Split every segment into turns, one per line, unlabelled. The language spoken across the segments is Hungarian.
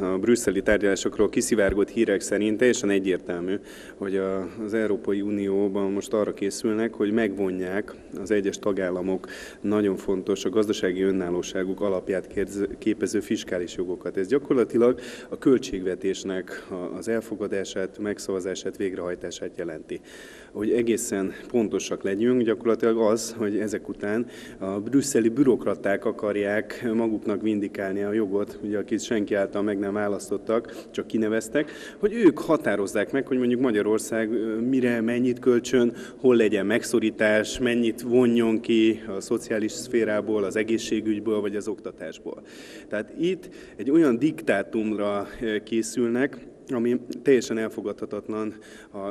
A brüsszeli tárgyalásokról kiszivárgott hírek szerint teljesen egyértelmű, hogy az Európai Unióban most arra készülnek, hogy megvonják az egyes tagállamok nagyon fontos, a gazdasági önállóságuk alapját képező fiskális jogokat. Ez gyakorlatilag a költségvetésnek az elfogadását, megszavazását, végrehajtását jelenti. Hogy egészen pontosak legyünk, gyakorlatilag az, hogy ezek után a brüsszeli bürokraták akarják maguknak vindikálni a jogot, ugye akit senki által meg nem választottak, csak kineveztek, hogy ők határozzák meg, hogy mondjuk Magyarország mire, mennyit költsön, hol legyen megszorítás, mennyit vonjon ki a szociális szférából, az egészségügyből vagy az oktatásból. Tehát itt egy olyan diktátumra készülnek, ami teljesen elfogadhatatlan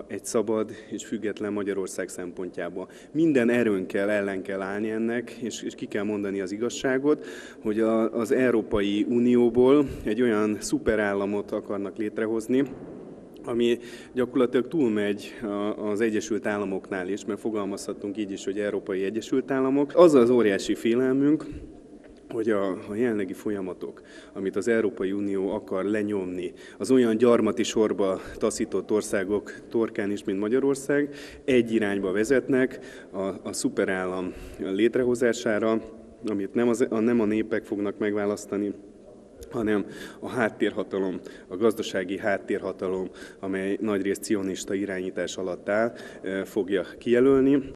egy szabad és független Magyarország szempontjából. Minden erőnkkel ellen kell állni ennek, és ki kell mondani az igazságot, hogy az Európai Unióból egy olyan szuperállamot akarnak létrehozni, ami gyakorlatilag túlmegy az Egyesült Államoknál is, mert fogalmazhatunk így is, hogy Európai Egyesült Államok. Az az óriási félelmünk, hogy a jelenlegi folyamatok, amit az Európai Unió akar lenyomni, az olyan gyarmati sorba taszított országok torkán is, mint Magyarország, egy irányba vezetnek a szuperállam létrehozására, amit nem a népek fognak megválasztani, hanem a háttérhatalom, a gazdasági háttérhatalom, amely nagyrészt cionista irányítás alatt áll, fogja kijelölni.